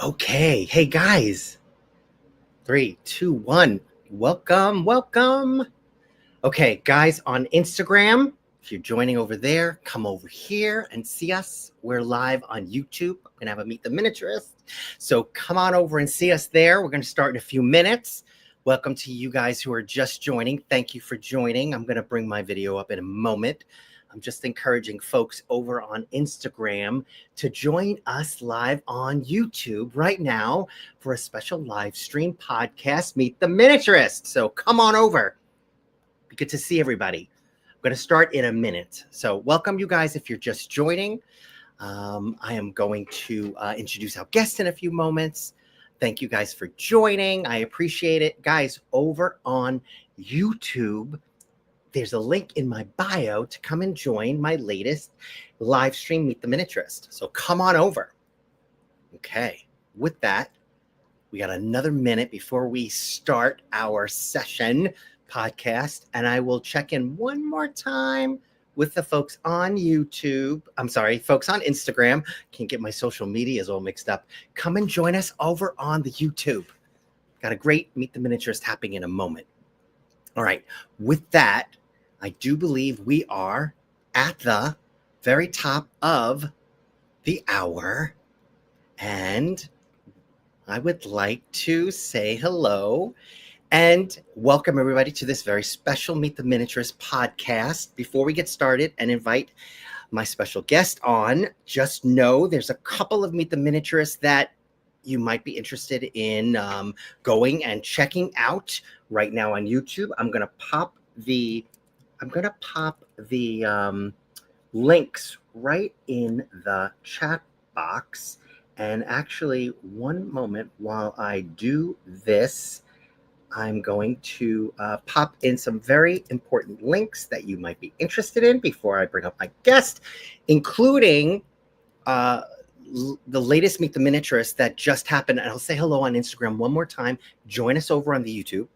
Okay. Hey, guys. Three, two, one. Welcome. Welcome. Okay, guys, on Instagram, if you're joining over there, come over here and see us. We're live on YouTube. I'm going to have a Meet the Miniaturist. So come on over and see us there. We're going to start in a few minutes. Welcome to you guys who are just joining. Thank you for joining. I'm going to bring my video up in a moment. I'm just encouraging folks over on Instagram to join us live on YouTube right now for a special live stream podcast, Meet the Miniaturist. So come on over. Be good to see everybody. I'm going to start in a minute. So welcome you guys if you're just joining. I am going to introduce our guest in a few moments. Thank you guys for joining. I appreciate it. Guys, over on YouTube, there's a link in my bio to come and join my latest live stream, Meet the Miniaturist. So come on over. Okay, with that, we got another minute before we start our session podcast, and I will check in one more time with the folks on YouTube. I'm sorry, folks on Instagram. Can't get my social medias all mixed up. Come and join us over on the YouTube. Got a great Meet the Miniaturist happening in a moment. All right, with that, I do believe we are at the very top of the hour, and I would like to say hello and welcome everybody to this very special Meet the Miniaturist podcast. Before we get started and invite my special guest on, just know there's a couple of Meet the Miniaturists that you might be interested in going and checking out right now on YouTube. I'm gonna pop the links right in the chat box. And actually, one moment while I do this, I'm going to pop in some very important links that you might be interested in before I bring up my guest, including the latest Meet the Miniaturist that just happened. And I'll say hello on Instagram one more time. Join us over on the YouTube.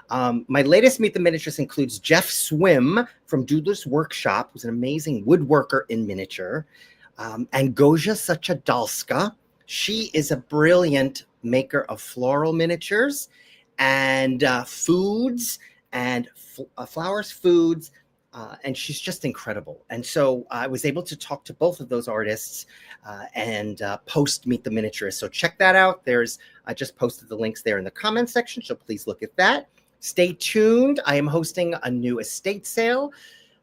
My latest Meet the Miniaturist includes Jeff Swim from Doodler's Workshop, who's an amazing woodworker in miniature, and Gosia Sachadalska. She is a brilliant maker of floral miniatures and foods and flowers, foods, and she's just incredible. And so I was able to talk to both of those artists and post Meet the Miniaturist. So check that out. I just posted the links there in the comments section, so please look at that. Stay tuned. I am hosting a new estate sale.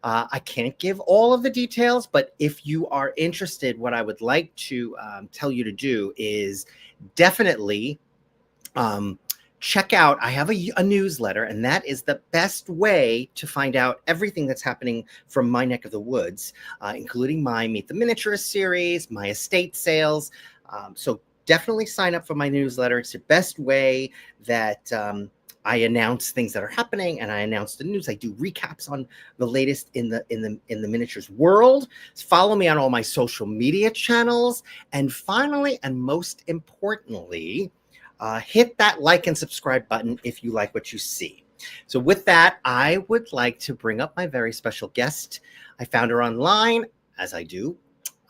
I can't give all of the details, but if you are interested, what I would like to tell you to do is definitely check out, I have a newsletter, and that is the best way to find out everything that's happening from my neck of the woods, including my Meet the Miniaturist series, my estate sales. So definitely sign up for my newsletter. It's the best way that I announce things that are happening, and I announce the news. I do recaps on the latest in the miniatures world. Follow me on all my social media channels, and finally, and most importantly, hit that like and subscribe button if you like what you see. So with that, I would like to bring up my very special guest. I found her online, as I do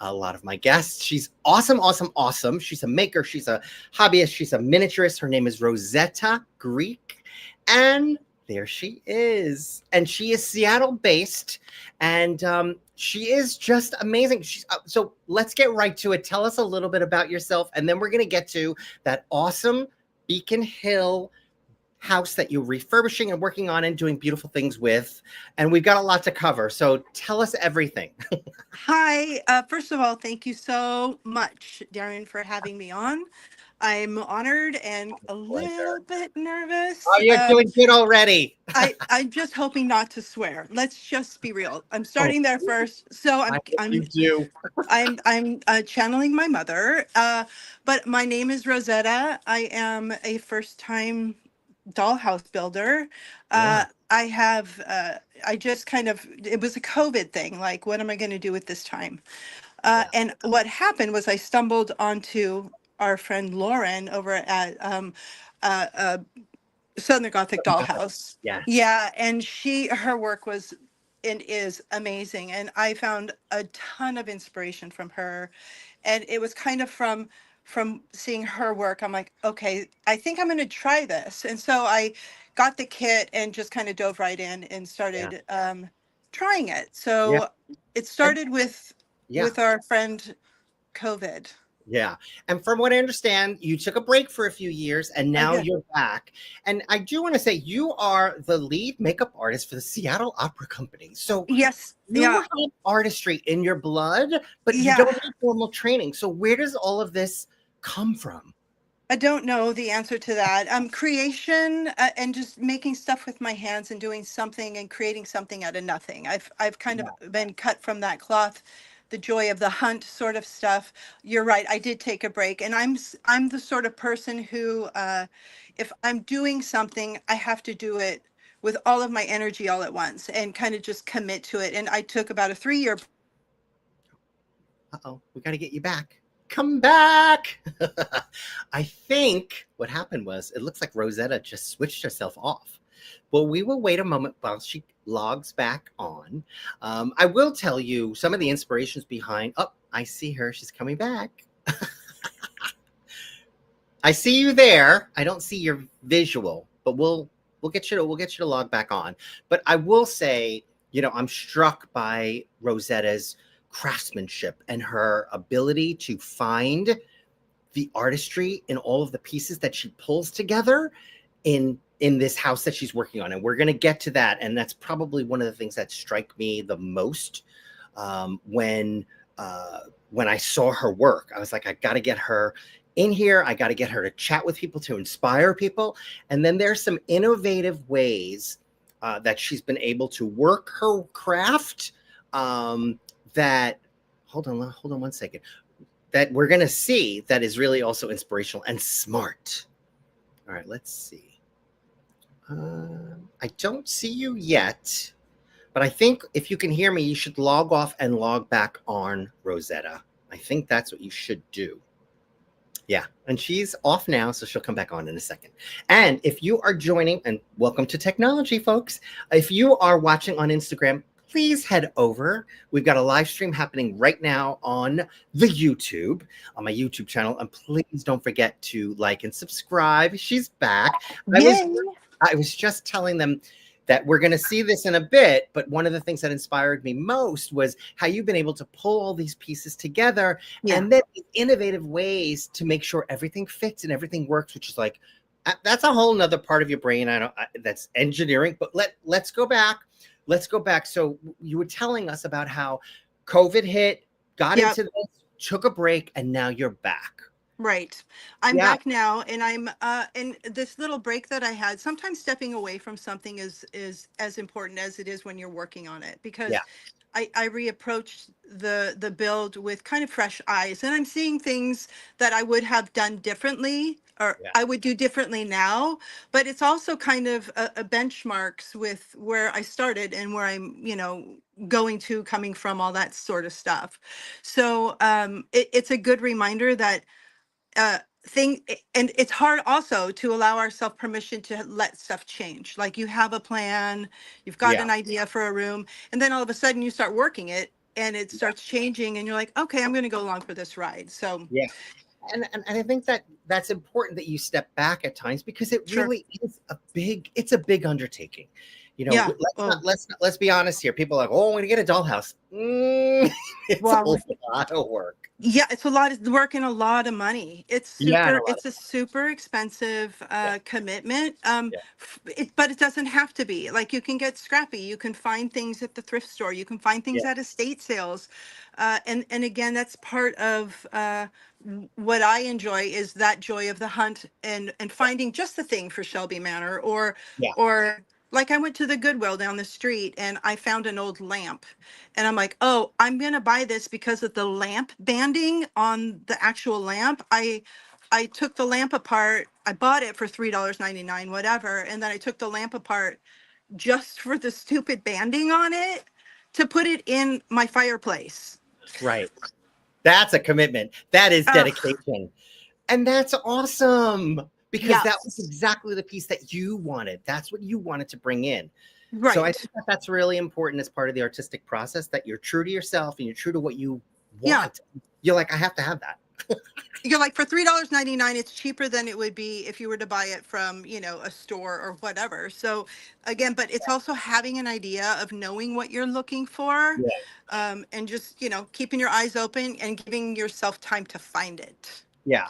a lot of my guests. She's awesome, awesome, awesome. She's a maker. She's a hobbyist. She's a miniaturist. Her name is Rosetta Greek. And there she is. And she is Seattle-based. And she is just amazing. So let's get right to it. Tell us a little bit about yourself, and then we're going to get to that awesome Beacon Hill house that you're refurbishing and working on and doing beautiful things with. And we've got a lot to cover. So tell us everything. Hi. First of all, thank you so much, Darren, for having me on. I'm honored and a little Pleasure. bit nervous. Oh, you're doing good already. I'm just hoping not to swear. Let's just be real. I'm Oh, starting there first. So I hope you do. I'm channeling my mother. But my name is Rosetta. I am a first time dollhouse builder. Yeah. I just kind of, it was a COVID thing. Like, what am I going to do with this time? Yeah. And what happened was I stumbled onto our friend Lauren over at uh, Southern Gothic Dollhouse. Yes. Yeah, and her work was and is amazing. And I found a ton of inspiration from her. And it was kind of from seeing her work, I'm like, okay, I think I'm going to try this. And so I got the kit and just kind of dove right in and Yeah. started trying it. Yeah. So it And started yeah. with our friend COVID. Yeah. And from what I understand, you took a break for a few years and I now did. you're back. And I do want to say you are the lead makeup artist for the Seattle Opera Company. So Yes. you Yeah. have artistry in your blood, but you Yeah. don't have formal training. So where does all of this come from? I don't know the answer to that. Creation and just making stuff with my hands and doing something and creating something out of nothing. I've kind of Yeah. been cut from that cloth, the joy of the hunt sort of stuff. You're right. I did take a break, and I'm the sort of person who, if I'm doing something, I have to do it with all of my energy all at once and kind of just commit to it. And I took about a 3 year. Uh-oh, we got to get you back. Come back. I think what happened was it looks like Rosetta just switched herself off. Well, we will wait a moment while she logs back on. I will tell you some of the inspirations behind. Oh, I see her. She's coming back. I see you there. I don't see your visual, but we'll get you to log back on. But I will say, I'm struck by Rosetta's craftsmanship and her ability to find the artistry in all of the pieces that she pulls together in this house that she's working on. And we're going to get to that. And that's probably one of the things that strike me the most when I saw her work. I was like, I got to get her in here. I got to get her to chat with people, to inspire people. And then there's some innovative ways that she's been able to work her craft that, hold on 1 second, that we're going to see that is really also inspirational and smart. All right, let's see. I don't see you yet, but I think if you can hear me, you should log off and log back on, Rosetta. I think that's what you should do. Yeah, and she's off now, so she'll come back on in a second. And if you are joining, and welcome to technology, folks. If you are watching on Instagram, please head over. We've got a live stream happening right now on the YouTube, on my YouTube channel. And please don't forget to like and subscribe. She's back. Yay. I was just telling them that we're going to see this in a bit, but one of the things that inspired me most was how you've been able to pull all these pieces together and then innovative ways to make sure everything fits and everything works, which is like, that's a whole nother part of your brain. That's engineering, but let's go back. Let's go back. So you were telling us about how COVID hit, got into this, took a break, and now you're back. Right. I'm back now, and I'm and this little break that I had, sometimes stepping away from something is as important as it is when you're working on it, because I reapproached the build with kind of fresh eyes, and I'm seeing things that I would have done differently, or I would do differently now. But it's also kind of a benchmarks with where I started and where I'm, going to, coming from, all that sort of stuff. So it's a good reminder that and it's hard also to allow ourselves permission to let stuff change. Like, you have a plan, you've got an idea for a room, and then all of a sudden you start working it and it starts changing, and you're like, okay, I'm going to go along for this ride. So and I think that's important that you step back at times, because it really is it's a big undertaking. Let's be honest here. People are like, oh, I'm going to get a dollhouse. It's a lot of work. Yeah, it's a lot of work and a lot of money. It's a super expensive commitment. But it doesn't have to be. Like, you can get scrappy. You can find things at the thrift store. You can find things at estate sales. And again, that's part of what I enjoy, is that joy of the hunt and finding just the thing for Shelby Manor, or like, I went to the Goodwill down the street and I found an old lamp, and I'm like, oh, I'm going to buy this because of the lamp banding on the actual lamp. I took the lamp apart. I bought it for $3.99, whatever. And then I took the lamp apart just for the stupid banding on it to put it in my fireplace. Right. That's a commitment. That is dedication. And that's awesome, because that was exactly the piece that you wanted. That's what you wanted to bring in. Right. So I think that's really important as part of the artistic process, that you're true to yourself and you're true to what you want. You're like, I have to have that. You're like, for $3.99, it's cheaper than it would be if you were to buy it from, a store or whatever. So again, but it's also having an idea of knowing what you're looking for, Yeah. and just, keeping your eyes open and giving yourself time to find it. Yeah.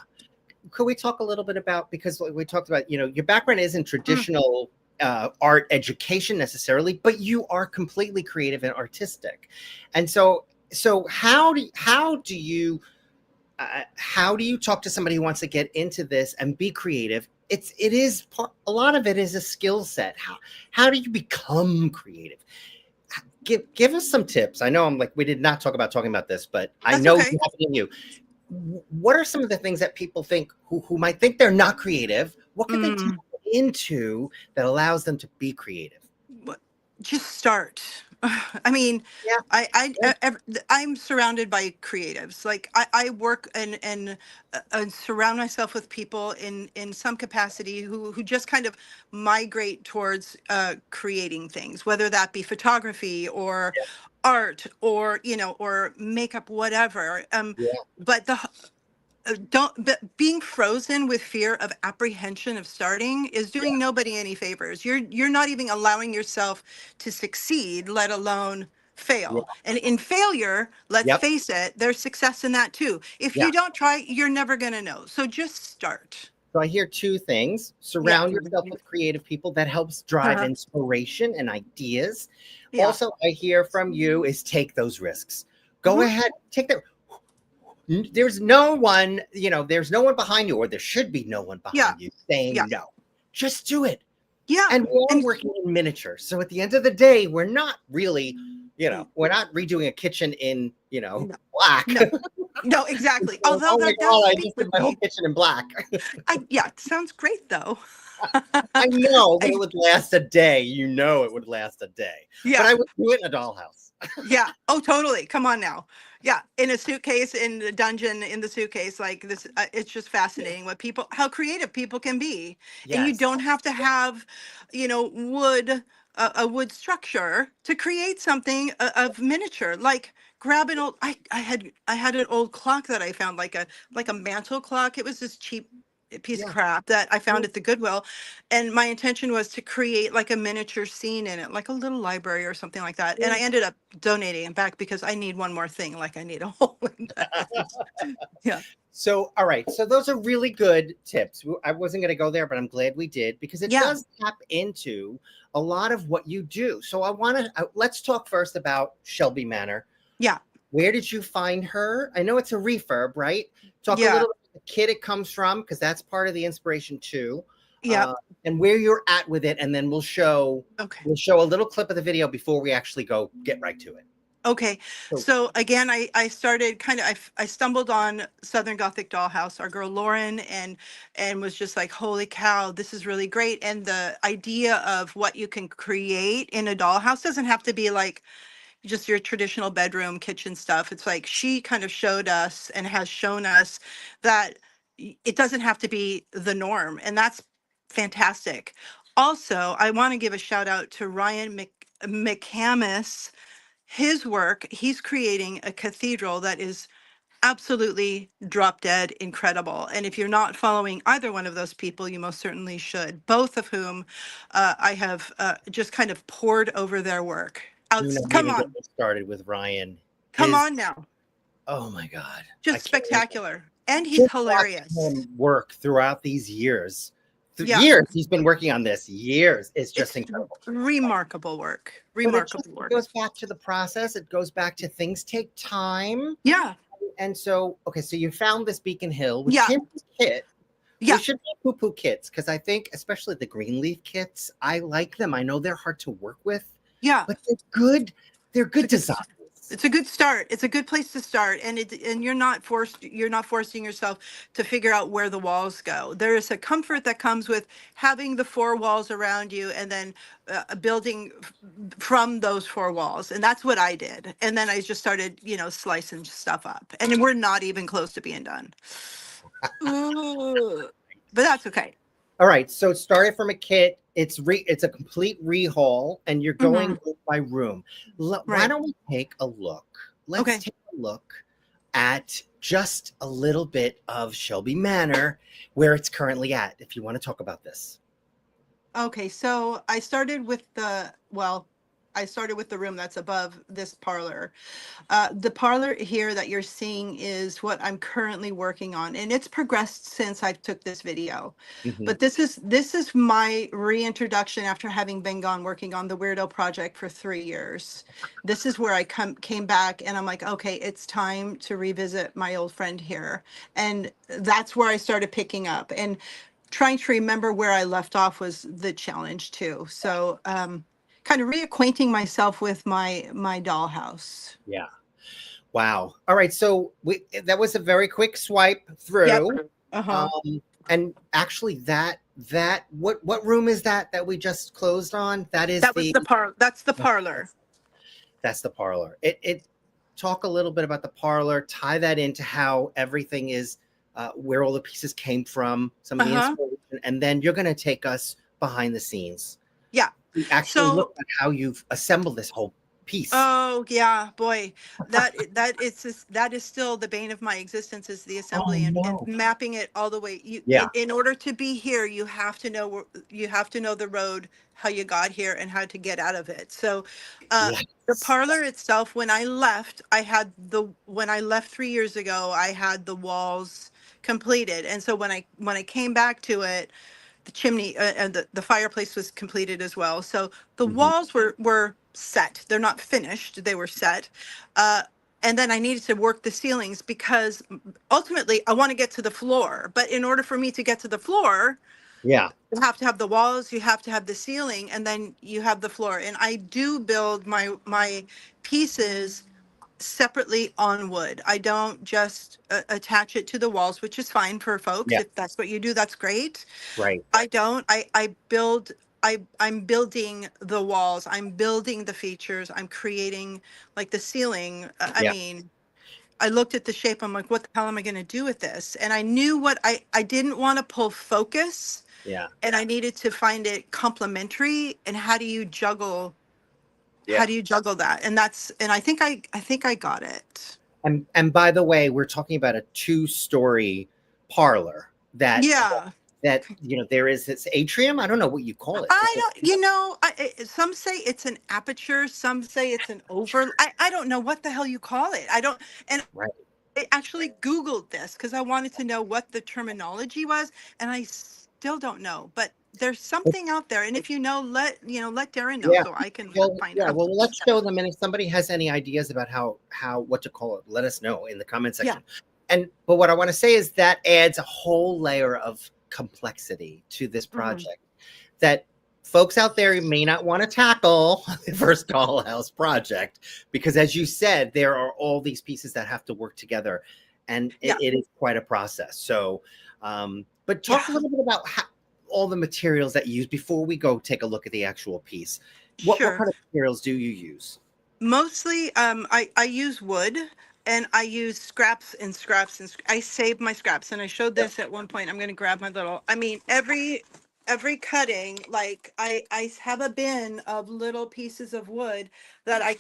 Could we talk a little bit about, because we talked about, your background isn't traditional art education necessarily, but you are completely creative and artistic. And so how do you talk to somebody who wants to get into this and be creative? A lot of it is a skill set. How do you become creative? Give us some tips. I know we did not talking about this, but I That's know okay. you have it in you. What are some of the things that people think who might think they're not creative? What could they tap into that allows them to be creative? Just start. I mean, Yeah. I'm surrounded by creatives. Like, I work and surround myself with people in some capacity who just kind of migrate towards creating things, whether that be photography or art or or makeup, whatever. Yeah. But don't but being frozen with fear of apprehension of starting is Yeah. doing nobody any favors. You're not even allowing yourself to succeed, let alone Yeah. fail. And in failure, let's Yep. face it, there's success in that too. If Yeah. you don't try, you're never going to know. So just start. So I hear two things. Yeah. Surround yourself with creative people. That helps drive Uh-huh. inspiration and ideas. Yeah. Also, I hear from you is take those risks. Go Mhm. ahead, take that. There's no one, there's no one behind you, or there should be no one Yeah. behind you saying Yeah. no. Just do it. Yeah. And we're And working in miniature. So at the end of the day, we're not really, we're not redoing a kitchen in, black. no, exactly. Although Oh my that does God, I speak just did with my whole me. kitchen in black. Yeah, it sounds great though. I know, but it would last a day. It would last a day. Yeah. But I would do it in a dollhouse. Yeah. Oh, totally. Come on now. Yeah. In a suitcase, in the dungeon, in the suitcase, like this, it's just fascinating how creative people can be. And you Yes. don't have to have, wood, a wood structure to create something of miniature. Like, grab an old, I had an old clock that I found, like a mantle clock. It was this cheap piece of Yeah. crap that I found at the Goodwill. And my intention was to create like a miniature scene in it, like a little library or something like that. And I ended up donating it back because I need one more thing. Like, I need a hole in the house. Yeah. So, all right. So those are really good tips. I wasn't going to go there, but I'm glad we did, because it does tap into a lot of what you do. So let's talk first about Shelby Manor. Yeah. Where did you find her? I know it's a refurb, right? Talk a little bit about the kit it comes from, because that's part of the inspiration too. Yeah. And where you're at with it, and then we'll show a little clip of the video before we actually get right to it. Okay. So again, I started I stumbled on Southern Gothic Dollhouse, our girl Lauren, and was just like, holy cow, this is really great. And the idea of what you can create in a dollhouse doesn't have to be like just your traditional bedroom kitchen stuff. It's like, she kind of showed us and has shown us that it doesn't have to be the norm, and that's fantastic. Also, I want to give a shout out to Ryan McCamus. His work, he's creating a cathedral that is absolutely drop dead incredible. And if you're not following either one of those people, you most certainly should, both of whom I have just kind of poured over their work. Do not Come even get on. me started with Ryan. Come on now. Oh my God. Just spectacular. And he's hilarious. Him work throughout these years. Yeah. Years he's been working on this. Years. It's just incredible. Remarkable work. Remarkable work. It goes back to the process. It goes back to things take time. Yeah. And so, okay, so you found this Beacon Hill, which came with a kit. Yeah. We should make poo-poo kits, because I think, especially the Greenleaf kits, I like them. I know they're hard to work with. Yeah. But they're good. They're good designs. It's a good start. It's a good place to start. And you're not forcing yourself to figure out where the walls go. There is a comfort that comes with having the four walls around you, and then building from those four walls. And that's what I did. And then I just started, slicing stuff up. And we're not even close to being done. But that's okay. All right. So it started from a kit. It's a complete rehaul, and you're going room by room. Why don't we take a look? Let's take a look. at just a little bit of Shelby Manor, where it's currently at, if you want to talk about this. Okay, so I started with I started with the room that's above this parlor. The parlor here that you're seeing is what I'm currently working on, and it's progressed since I took this video. Mm-hmm. But this is my reintroduction after having been gone working on the Weirdo project for 3 years. This is where I came back, and I'm like, okay, it's time to revisit my old friend here, and that's where I started picking up and trying to remember where I left off was the challenge too. So kind of reacquainting myself with my dollhouse. Yeah. Wow. All right. So that was a very quick swipe Yep. through. Uh-huh. And actually what room is that we just closed on? That is That's the parlor. That's the parlor. It talk a little bit about the parlor, tie that into how everything is, where all the pieces came from, some of the inspiration, and then you're going to take us behind the scenes. Yeah. We actually look at how you've assembled this whole piece. Oh yeah, boy, that is still the bane of my existence is the assembly and mapping it all the way. In order to be here, you have to know the road, how you got here, and how to get out of it. So, the parlor itself, when I left, when I left 3 years ago, I had the walls completed, and so when I came back to it, the chimney and the fireplace was completed as well. So the walls were set. They're not finished. They were set. And then I needed to work the ceilings because ultimately I want to get to the floor. But in order for me to get to the floor, you have to have the walls, you have to have the ceiling, and then you have the floor. And I do build my pieces separately on wood. I don't just attach it to the walls, which is fine for folks. If that's what you do, that's great. Right. I don't. I build. I'm building the walls. I'm building the features. I'm creating like the ceiling. I mean, I looked at the shape. I'm like, what the hell am I going to do with this? And I knew what I didn't want to pull focus. Yeah. And I needed to find it complementary. And how do you juggle? How do you juggle that? And I think I got it. And by the way, we're talking about a 2-story parlor that there is this atrium. I don't know what you call it. Some say it's an aperture. Some say it's an over. I don't know what the hell you call it. I don't. And I actually Googled this because I wanted to know what the terminology was. And I still don't know, but there's something out there. And if you know, let Darren know so I can find out. Well, let's show them. And if somebody has any ideas about what to call it, let us know in the comment section. But what I want to say is that adds a whole layer of complexity to this project that folks out there may not want to tackle the first dollhouse project, because as you said, there are all these pieces that have to work together, and it is quite a process. So, but talk a little bit about all the materials that you use before we go take a look at the actual piece. What kind of materials do you use? Mostly, I use wood, and I use scraps and scraps, and I save my scraps. And I showed this at one point. I'm going to grab my little, every cutting, like I have a bin of little pieces of wood that I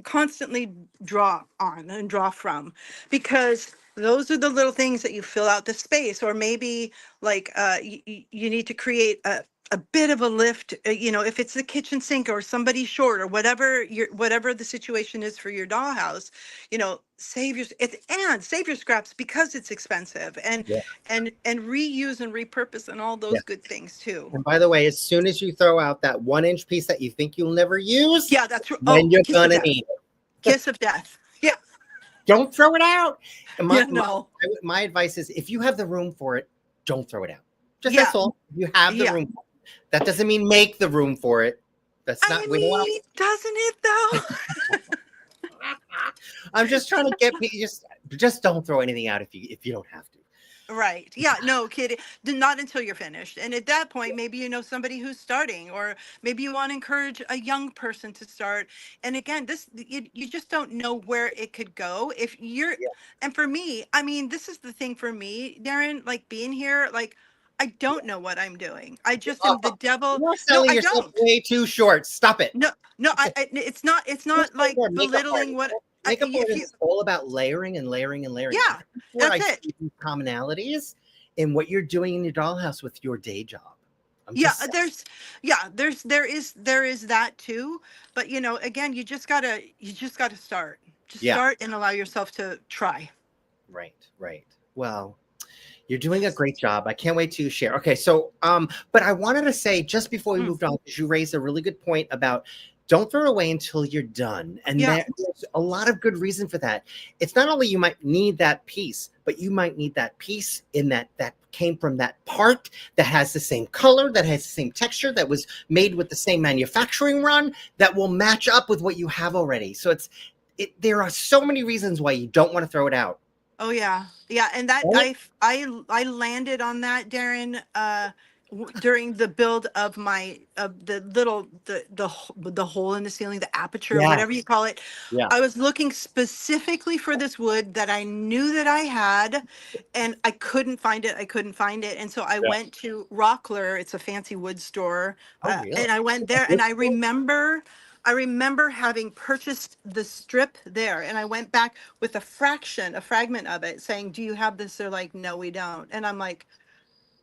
constantly draw on and draw from, because those are the little things that you fill out the space. Or maybe like you need to create a bit of a lift, if it's the kitchen sink or somebody short or whatever the situation is for your dollhouse, save your scraps, because it's expensive, and reuse and repurpose and all those good things too. And by the way, as soon as you throw out that 1-inch piece that you think you'll never use, that's right. Then you're gonna need it. Kiss of death. Yeah. Don't throw it out. My advice is, if you have the room for it, don't throw it out. That's all. You have the room for it. That doesn't mean make the room for it. That's not. Doesn't it though? I'm just trying to get just don't throw anything out if you don't have to. Right. Yeah. No kidding. Not until you're finished. And at that point, maybe somebody who's starting, or maybe you want to encourage a young person to start. And again, you just don't know where it could go if you're. And for me, I mean, this is the thing for me, Darren. Like being here, like I don't know what I'm doing. I just am the devil. You're selling yourself way too short. Stop it. No. It's not like belittling what. Makeup if artists you, is all about layering and layering and layering. yeah, That's where I that's see it. these commonalities in what you're doing in your dollhouse with your day job. I'm Yeah, just there is that too. But you know, again, you just gotta start. Just yeah, start and allow yourself to try. right, right. Well, you're doing a great job. I can't wait to share. Okay, so but I wanted to say just before we Mm, moved on, because you raised a really good point about don't throw it away until you're done. And yeah. there's a lot of good reason for that. It's not only you might need that piece, but you might need that piece in that came from that part that has the same color, that has the same texture, that was made with the same manufacturing run, that will match up with what you have already. So there are so many reasons why you don't want to throw it out. Oh yeah, yeah, and that Right? I landed on that, Darren, during the build of my of the little the hole in the ceiling, the aperture, Yeah, whatever you call it. yeah, I was looking specifically for this wood that I knew that I had, and I couldn't find it. I couldn't find it, and so I yeah. went to Rockler. It's a fancy wood store, Oh, really? and I went there, and I remember having purchased the strip there, and I went back with a fragment of it saying, "Do you have this?" They're like, "No, we don't." And I'm like,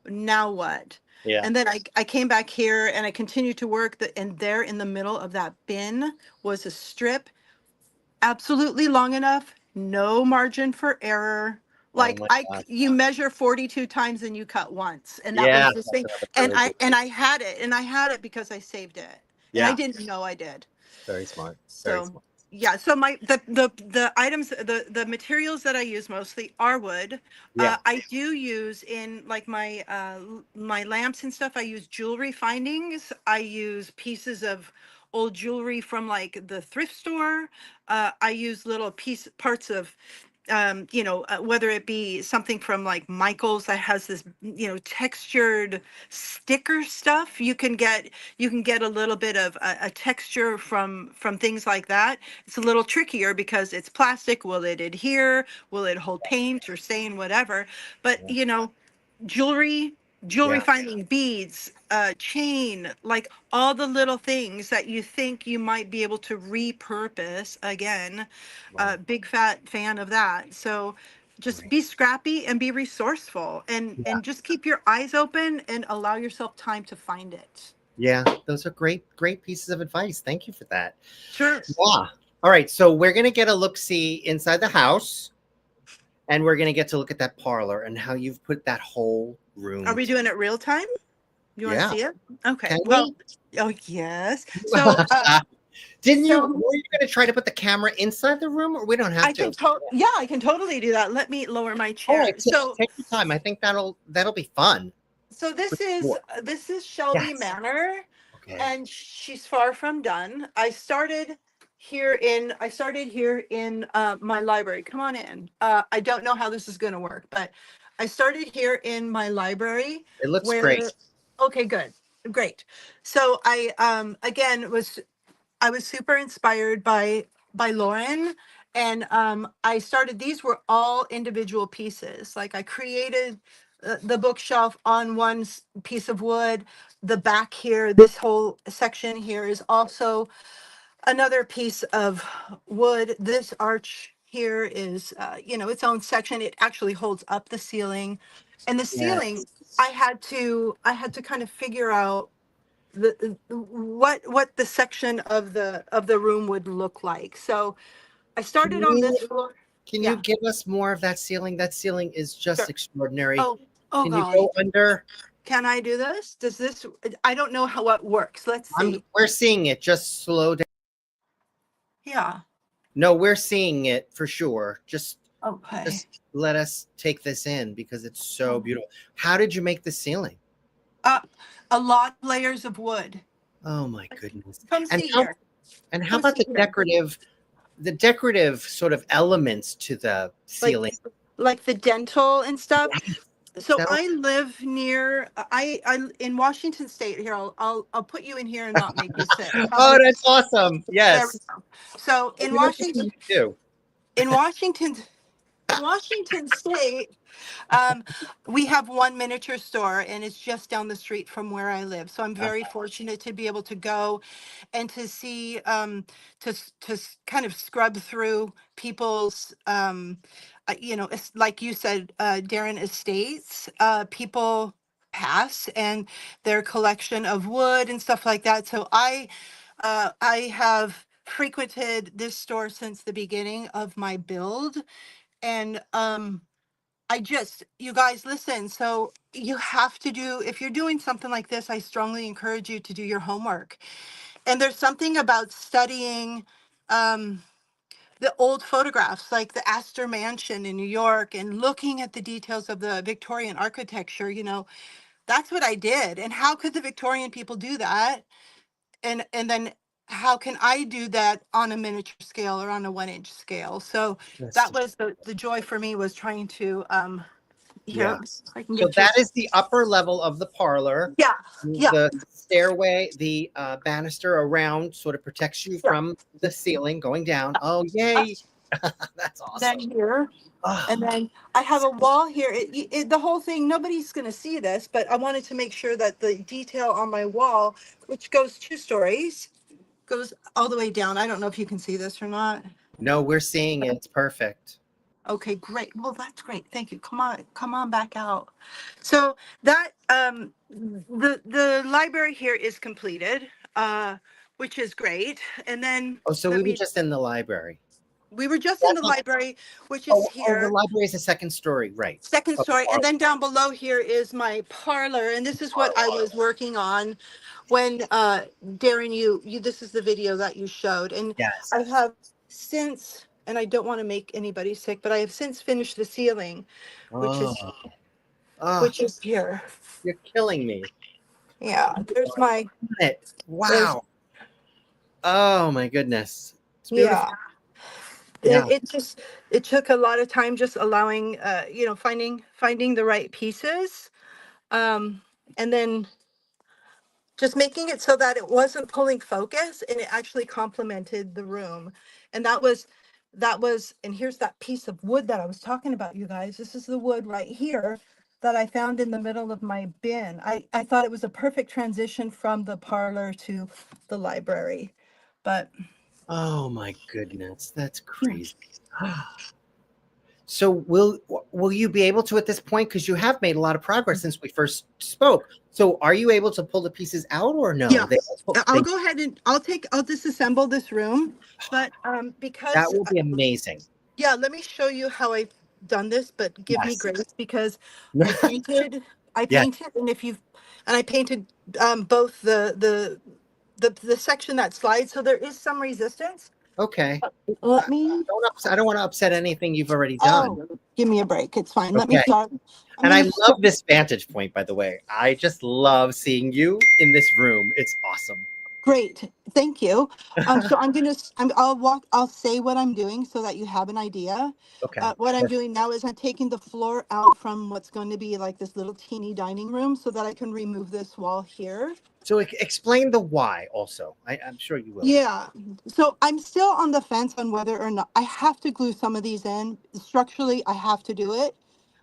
now what? Yeah. And then I came back here and I continued to work and there in the middle of that bin was a strip absolutely long enough, no margin for error. Oh Like my gosh. you measure 42 times and you cut once. And that Yeah, was this that's thing. another really good. And I had it because I saved it. And I Yeah, didn't know I did. very smart. Very So smart. yeah, so my the items the materials that I use mostly are wood. Yeah. I do use in like my lamps and stuff. I use jewelry findings. I use pieces of old jewelry from like the thrift store. I use little parts of whether it be something from like Michael's that has this, textured sticker stuff. You can get a little bit of a texture from things like that. It's a little trickier because it's plastic. Will it adhere? Will it hold paint or stain, whatever? But Yeah. jewelry jewelry Yeah. finding beads, chain, like all the little things that you think you might be able to repurpose again. Wow. Big fat fan of that. So just Great. be scrappy and be resourceful Yeah. and just keep your eyes open and allow yourself time to find it. Yeah. Those are great, great pieces of advice. Thank you for that. Sure. Yeah. All right. So we're gonna get a look see inside the house, and we're gonna get to look at that parlor and how you've put that whole Are room. we doing it real time? You want to Yeah. see it? Okay. Can Well, we? oh yes. So Didn't you? so Were you gonna try to put the camera inside the room, or we don't have to? yeah, I can totally do that. Let me lower my All right. chair. So Take your time. I think that'll be fun. For sure. this is Shelby Yes. Manor, Okay. and she's far from done. I started here in my library. Come on in. I don't know how this is going to work, but I started here in my library It looks where great. okay, good. Great. So I was super inspired by Lauren, and I started. These were all individual pieces. Like I created the bookshelf on one piece of wood. The back here, this whole section here is also another piece of wood. This arch here is, its own section. It actually holds up the ceiling, and the ceiling. Yes. I had to kind of figure out what the section of the room would look like. So I Can started on this you floor. can you Yeah, give us more of that ceiling? That ceiling is just sure. extraordinary. Oh Can you God. go under? Can I do this? Does this, I don't know how it works. Let's see. We're seeing it. Just slow down. Yeah. No, we're seeing it for sure. Okay. Just let us take this in because it's so Oh. beautiful. How did you make the ceiling? Uh, a lot of layers of wood. Oh my goodness. Come And see how here. and how Come about see here. the decorative sort of elements to the Like ceiling? like the dental and stuff. So That'll I live near I in Washington State. Here, I'll put you in here and not make you sit. Oh, Probably that's awesome. there we Yes. go. So We like to see you too. In Washington in Washington State, um, we have one miniature store, and it's just down the street from where I live. So I'm very fortunate to be able to go and to see, kind of scrub through people's, like you said, Darren, estates. People pass and their collection of wood and stuff like that. So I have frequented this store since the beginning of my build, and you guys, listen. So you have to do, if you're doing something like this, I strongly encourage you to do your homework. And there's something about studying um, the old photographs, like the Astor Mansion in New York, and looking at the details of the Victorian architecture. That's what I did. And how could the Victorian people do that? And then how can I do that on a miniature scale or on a 1-inch scale? So that Just, was the joy for me, was trying to yeah. here, I can So get you. that is the upper level of the parlor. Yeah, yeah, The stairway, the banister around sort of protects you yeah. from the ceiling going down. Oh, yay. That's Then awesome. here, Oh, and then I have a wall here. The whole thing, nobody's going to see this, but I wanted to make sure that the detail on my wall, which goes 2 stories, goes all the way down. I don't know if you can see this or not. no, we're seeing it. It's perfect. Okay, great. Well, that's great. Thank you. Come on back out. So that the library here is completed, which is great. And then Oh, so we were just in the library. we were just in That's the not, library, which is oh, the here. library is a second story, right? Second Of the story, and parlor. then down below here is my parlor, and this is what I was working on when Darren, you this is the video that you showed, and Yes. I have since, and I don't want to make anybody sick, but I have since finished the ceiling, which Oh, is oh, here. you're killing me. Yeah, there's my there's Wow. Oh my goodness. It's beautiful. yeah. Yeah. It took a lot of time, just allowing finding the right pieces, and then just making it so that it wasn't pulling focus and it actually complemented the room. And and here's that piece of wood that I was talking about, you guys. This is the wood right here that I found in the middle of my bin. I thought it was a perfect transition from the parlor to the library. But Oh my goodness. That's yeah. crazy. So will you be able to at this point, because you have made a lot of progress since we first spoke. So are you able to pull the pieces out or no? Yes, I'll go ahead and I'll disassemble this room, but That because will be amazing. yeah, let me show you how I've done this, but give me Yes. grace because I painted, Yes. and I painted both the section that slides, so there is some resistance. Okay. Let me, I don't want to upset anything you've already done. oh, give me a break. It's fine. Let me Okay. start. I'm And gonna I start. love this vantage point, by the way. I just love seeing you in this room. It's awesome. Great, thank you. So I'll say what I'm doing so that you have an idea. Okay. What I'm Perfect. doing now is I'm taking the floor out from what's going to be like this little teeny dining room so that I can remove this wall here. So explain the why also. I'm sure you will. Yeah, so I'm still on the fence on whether or not I have to glue some of these in. Structurally, I have to do it,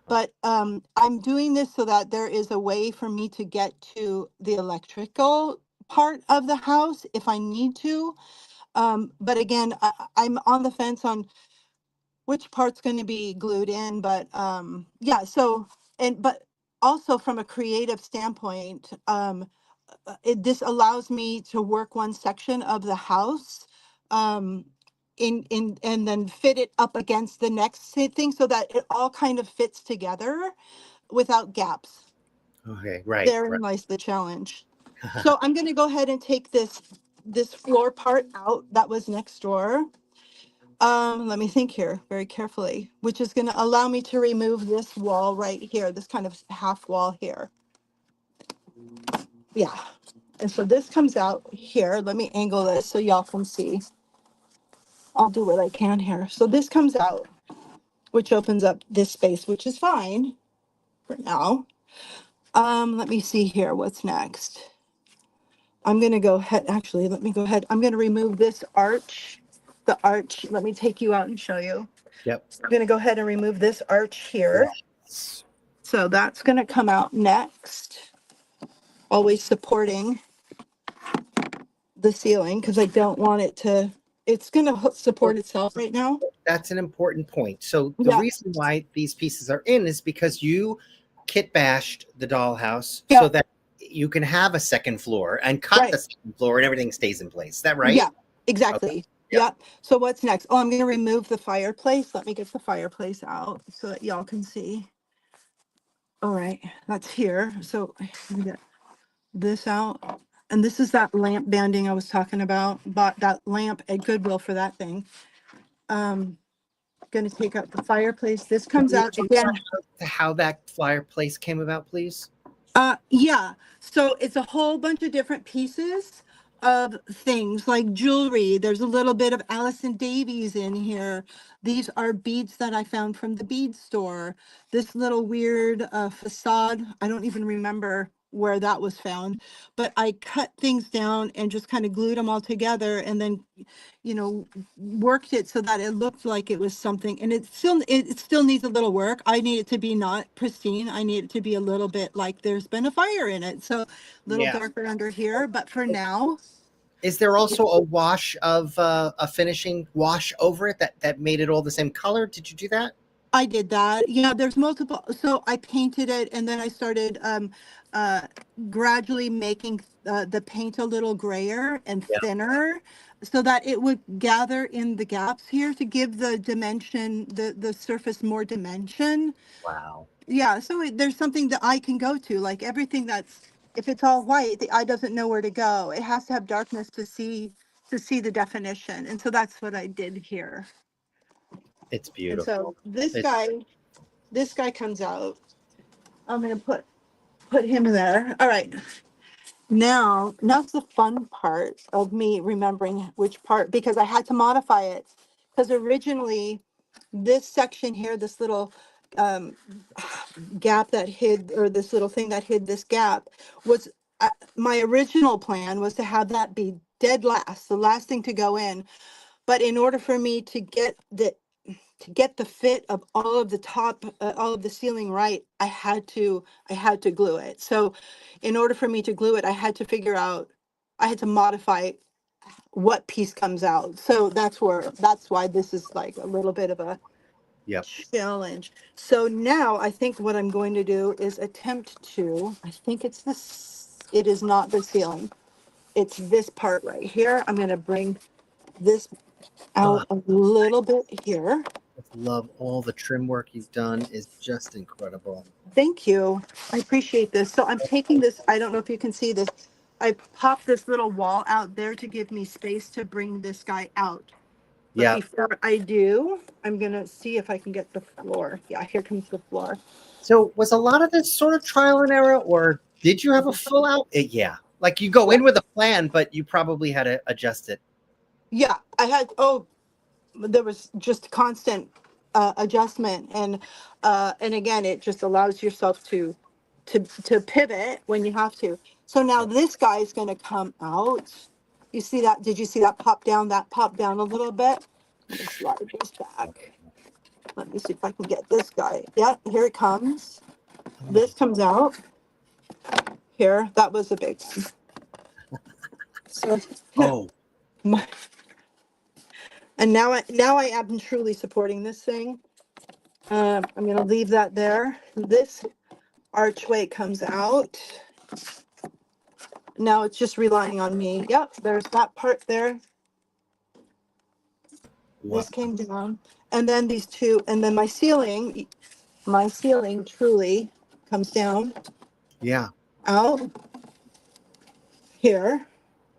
but I'm doing this so that there is a way for me to get to the electrical part of the house if I need to. But again, I'm on the fence on which part's going to be glued in, but yeah, so, but also from a creative standpoint, this allows me to work one section of the house, um, and then fit it up against the next thing so that it all kind of fits together without gaps. Okay. Right. Therein Right. lies the challenge. So I'm going to go ahead and take this floor part out that was next door. Let me think here very carefully, which is going to allow me to remove this wall right here, this kind of half wall here. Yeah. And so this comes out here. Let me angle this so y'all can see. I'll do what I can here. So this comes out, which opens up this space, which is fine for now. Let me see here. What's next? I'm going to go ahead. Actually, let me go ahead. I'm going to remove this arch. The arch. Let me take you out and show you. Yep. So I'm going to go ahead and remove this arch here. Yes. So that's going to come out next. Always supporting the ceiling because I don't want it to, it's going to support itself right now. That's an important point. So the Yeah. reason why these pieces are in is because you kit bashed the dollhouse Yeah. so that you can have a second floor and cut the second floor and everything stays in place. Is that right? Yeah, exactly. Okay. Yeah. So what's next? Oh, I'm going to remove the fireplace. Let me get the fireplace out so that y'all can see. All right, that's here. So let me get this out. And this is that lamp banding I was talking about. Bought that lamp at Goodwill for that thing. Going to take out the fireplace. This comes out again. How that fireplace came about, please? Yeah. So it's a whole bunch of different pieces of things like jewelry. There's a little bit of Allison Davies in here. These are beads that I found from the bead store. This little weird facade. I don't even remember where that was found, but I cut things down and just kind of glued them all together and then, you know, worked it so that it looked like it was something. And it still needs a little work. I need it to be not pristine. I need it to be a little bit like there's been a fire in it. So a little darker under here, but for now. Is there also a wash of a finishing wash over it that made it all the same color? Did you do that? I did that. Yeah, there's multiple. So I painted it and then I started uh, gradually making the paint a little grayer and thinner so that it would gather in the gaps here to give the dimension, the surface more dimension. Wow. Yeah, so there's something that I can go to, like everything that's, if it's all white, the eye doesn't know where to go. It has to have darkness to see the definition. And so that's what I did here. It's And so beautiful. this guy comes out. I'm gonna put him there. All right. Now's the fun part of me remembering which part because I had to modify it. Because originally this section here, this little um, gap that hid, or this little thing that hid this gap was my original plan was to have that be dead last, the last thing to go in. But in order for me to get the fit of all of the top, all of the ceiling right, I had to glue it. So in order for me to glue it, I had to modify what piece comes out. So that's why this is like a little bit of a challenge. So now I think what I'm going to do is I think it is not the ceiling. It's this part right here. I'm going to bring this out a little bit here. Love all the trim work you've done is just incredible. Thank you. I appreciate this. So I'm taking this, I don't know if you can see this. I popped this little wall out there to give me space to bring this guy out. But before I do, I'm going to see if I can get the floor. Yeah, here comes the floor. So was a lot of this sort of trial and error, or did you have a full out? Yeah. Like you go in with a plan, but you probably had to adjust it. Yeah, there was just constant adjustment. And again, it just allows yourself to pivot when you have to. So now this guy is going to come out. You see that? Did you see that pop down? That popped down a little bit. Let me slide this back. Let me see if I can get this guy. Yeah, here it comes. This comes out. Here, that was a big one. So, and now I am truly supporting this thing. I'm going to leave that there. This archway comes out. Now it's just relying on me. Yep, there's that part there. This came down. And then these two, and then my ceiling truly comes down. Yeah. Out here.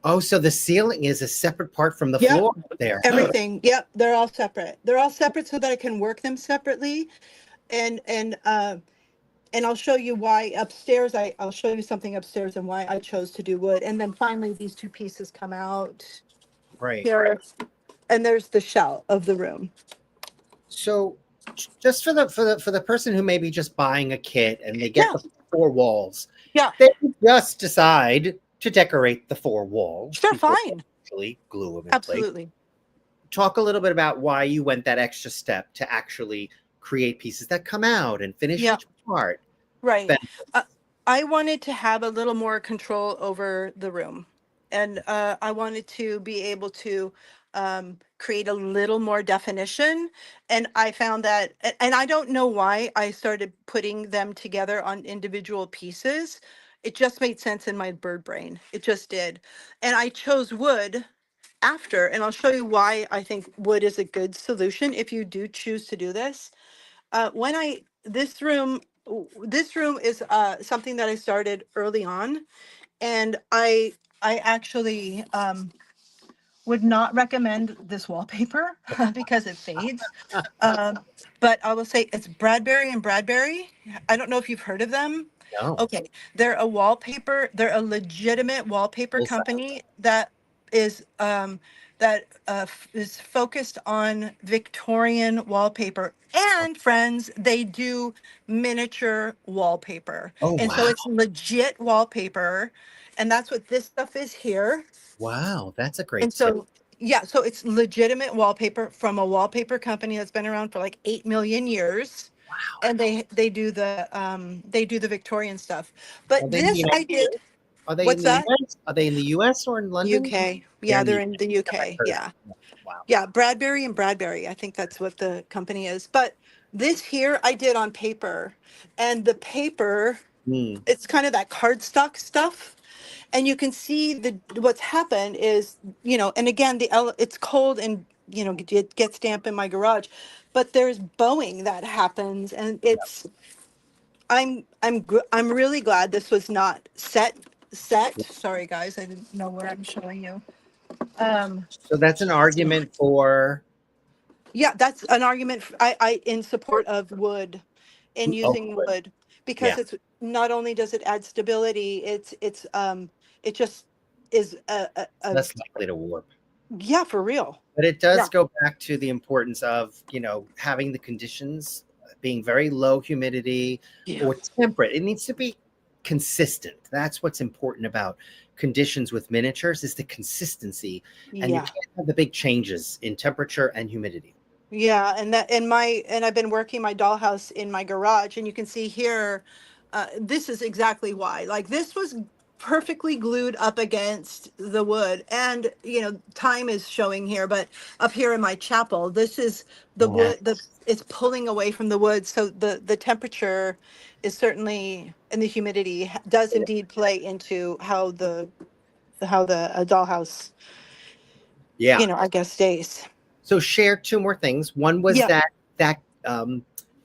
Oh, so the ceiling is a separate part from the floor there. Everything. Yep, they're all separate. They're all separate so that I can work them separately. And I'll show you why upstairs. I'll show you something upstairs and why I chose to do wood. And then finally, these two pieces come out. Right. Here, and there's the shell of the room. So, just for the person who may be just buying a kit and they get the 4 walls. Yeah. They just decide to decorate the 4 walls. Sure, fine. Actually, glue them in Absolutely. place. talk a little bit about why you went that extra step to actually create pieces that come out and finish Yeah. each part. Right. Uh, Benefits. I wanted to have a little more control over the room. And I wanted to be able to create a little more definition. And I found that, and I don't know why I started putting them together on individual pieces. It just made sense in my bird brain. It just did. And I chose wood after, and I'll show you why I think wood is a good solution if you do choose to do this. When I this room is something that I started early on, and I actually would not recommend this wallpaper because it fades. Um, but I will say it's Bradbury and Bradbury. I don't know if you've heard of them. No. Okay, they're a wallpaper. They're a legitimate wallpaper Full size. company that is is focused on Victorian wallpaper. And friends, they do miniature wallpaper, Oh, and so wow. it's legit wallpaper, and that's what this stuff is here. Wow. That's a And great tip. so, yeah, so it's legitimate wallpaper from a wallpaper company that's been around for like 8 million years. And they do the Victorian stuff. But Are they in the this United I did, States? Are they in what's the that? US? Are they in the US or in London? UK. They're Yeah, in the they're US. in the Yep, I UK. heard. Yeah. Wow. Yeah, Bradbury and Bradbury. I think that's what the company is. But this here I did on paper. And the paper, Hmm. it's kind of that cardstock stuff. And you can see what's happened is, and again, it's cold and, it gets damp in my garage, but there's bowing that happens, and I'm really glad this was not set. Sorry guys, I didn't know what I'm showing you. Um, So that's an argument for. yeah, that's an argument I in support of wood, in Oh, using good. wood, because Yeah, it's not only does it add stability, it just is a less likely to warp. yeah, for real. But it Yeah. does go back to the importance of, having the conditions being very low humidity Yeah. or temperate. It needs to be consistent. That's what's important about conditions with miniatures is the consistency. And you Yeah. can't have the big changes in temperature and humidity. Yeah, and I've been working my dollhouse in my garage, and you can see here, this is exactly why. Like this was perfectly glued up against the wood, and time is showing here, but up here in my chapel, this is the Yeah. wood. It's pulling away from the wood, so the temperature is certainly, and the humidity does indeed play into how the dollhouse, Yeah. I guess stays. So share two more things. One was Yeah. that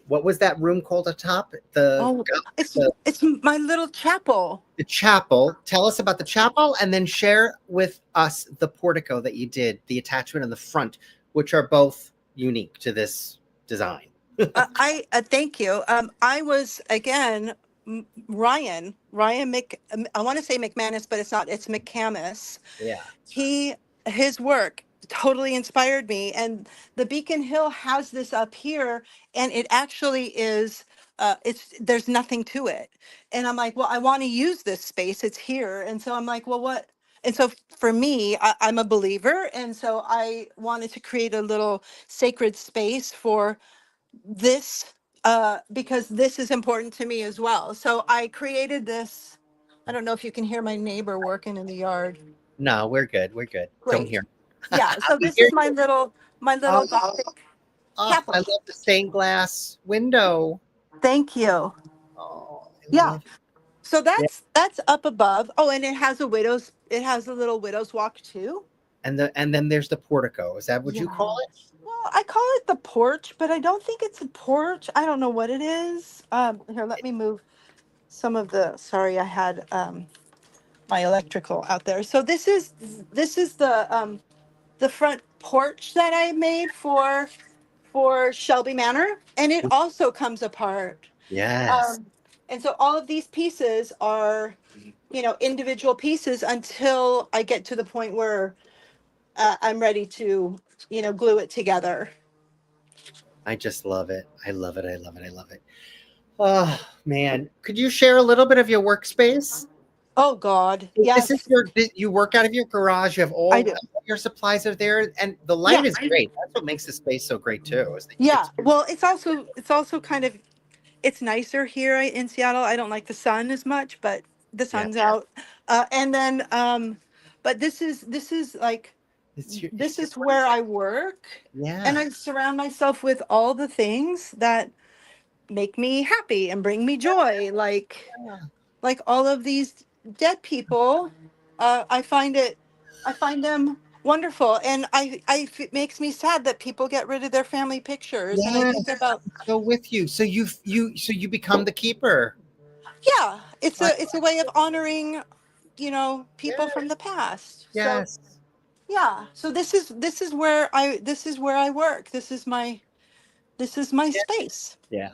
what was that room called atop? The Oh, it's the it's my little chapel. the chapel. Tell us about the chapel and then share with us the portico that you did, the attachment and the front, which are both unique to this design. I thank you. I was again Ryan I want to say McManus, but it's not. It's McCamus. Yeah. he his work totally inspired me, and the Beacon Hill has this up here, and it actually is it's there's nothing to it, and I'm like, well, I want to use this space, it's here, and so I'm like, well, what, and so for me, I'm a believer, and so I wanted to create a little sacred space for this, because this is important to me as well. So I created this. I don't know if you can hear my neighbor working in the yard. No, we're good. We're good. Don't Great. hear. Yeah, so We this hear is you. my little Oh, Gothic oh, chapel. I love the stained glass window. Thank you. Oh, I Yeah. love it. So Yeah. that's up above. Oh, and it has a little widow's walk too. And then there's the portico. Is that what you call Yeah. it? Well, I call it the porch, but I don't think it's a porch. I don't know what it is. Here, let me move some of the, sorry, I had my electrical out there. So this is the front porch that I made for Shelby Manor, and it also comes apart. Yes. Um, and so all of these pieces are, individual pieces until I get to the point where I'm ready to, glue it together. I just love it. I love it. I love it. I love it. Oh man, could you share a little bit of your workspace? Oh God, This is yes, you work out of your garage. You have I all do. your supplies are there, and the light Yeah, is great. That's what makes the space so great too. Is that yeah. it's Well, it's also kind of it's nicer here in Seattle. I don't like the sun as much, but the yeah, sun's out. And then, but this is like it's this your is place. where I work, and Yeah, I surround myself with all the things that make me happy and bring me joy, yeah, like all of these dead people. I find I find them wonderful, and it makes me sad that people get rid of their family pictures. And I yeah. think about, So with you, so you become the keeper. yeah, Like, it's a way of honoring, people yeah, from the past. So yes, yeah, so this is where I work. This is my yeah, space. yeah.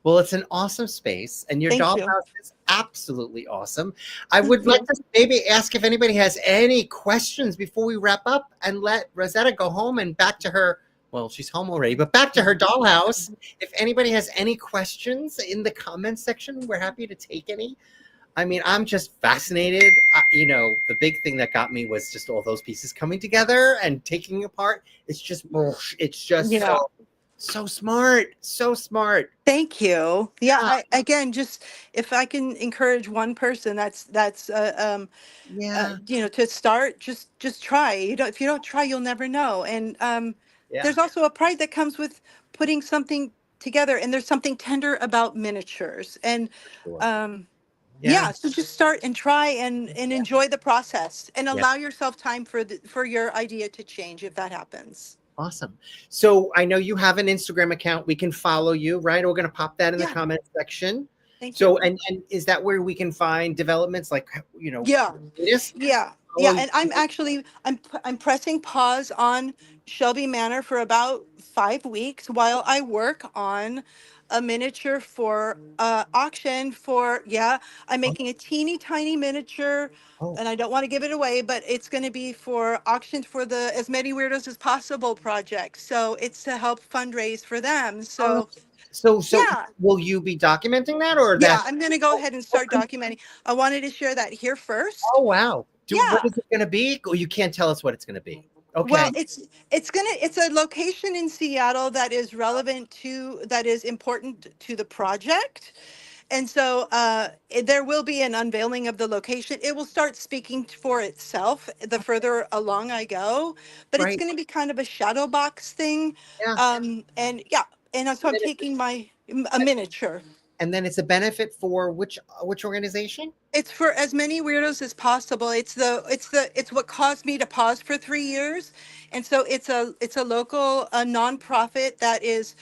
Well, it's an awesome space, and your Thank you. dollhouse is absolutely awesome. I Thank would like you. to maybe ask if anybody has any questions before we wrap up, and let Rosetta go home and back to her. Well, she's home already, but back to her dollhouse. If anybody has any questions in the comments section, we're happy to take any. I mean, I'm just fascinated. The big thing that got me was just all those pieces coming together and taking apart. It's just Yeah. so smart, so smart. Thank you. Yeah, Yeah, again, just if I can encourage one person, yeah, to start, just try. If you don't try, you'll never know. And yeah. there's also a pride that comes with putting something together, and there's something tender about miniatures. And For sure. um, Yeah, yeah, so just start and try and enjoy the process, and yeah. allow yourself time for your idea to change if that happens. Awesome. So I know you have an Instagram account. We can follow you, right? We're going to pop that in the Yeah, comment section. thank you. So, and is that where we can find developments like, Yeah. latest? Yeah, Follow yeah, you. and I'm pressing pause on Shelby Manor for about 5 weeks while I work on a miniature for auction for, yeah, I'm Oh, making a teeny tiny miniature, oh, and I don't want to give it away, but it's going to be for auction for the As Many Weirdos as Possible project. So it's to help fundraise for them. oh. So So yeah, will you be documenting that, or yeah, that's? I'm going to go Oh, ahead and start okay. documenting. I wanted to share that here first. Oh, wow. What Yeah. is it going to be? Oh, you can't tell us what it's going to be. Well, Okay. it's a location in Seattle that is that is important to the project. And so there will be an unveiling of the location. It will start speaking for itself the further along I go, but it's Right. going to be kind of a shadow box thing. Yeah. And yeah, and so And I'm then, taking a miniature. it's a benefit for which organization? It's for As Many Weirdos as Possible. It's what caused me to pause for 3 years. And so it's a local nonprofit that is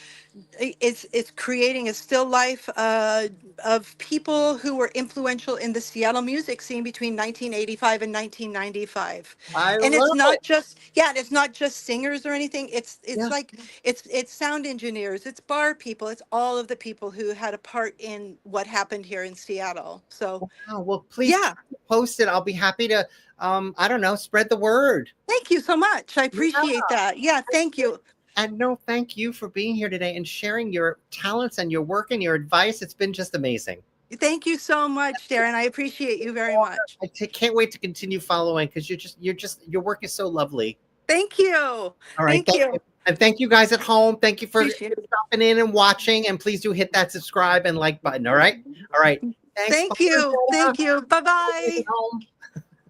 it's creating a still life of people who were influential in the Seattle music scene between 1985 and 1995. I And it's love it. not just, yeah, it's not just singers or anything. It's Yeah. like it's sound engineers, it's bar people, it's all of the people who had a part in what happened here in Seattle. So Wow. Well, please yeah, keep me posted. I'll be happy to, I don't know, spread the word. thank you so much. I Yeah. appreciate that. Yeah, thank you. And no, thank you for being here today and sharing your talents and your work and your advice. It's been just amazing. Thank you so much, Darren. I appreciate you very much. Can't wait to continue following because your work is so lovely. Thank you. All right, Thank thank you, you. and thank you guys at home. Thank you for Appreciate it. stopping in and watching, and please do hit that subscribe and like button. All right, all right. Thanks. Bye, Thank you. Rosanna. Thank you. Bye Bye, guys bye. at home.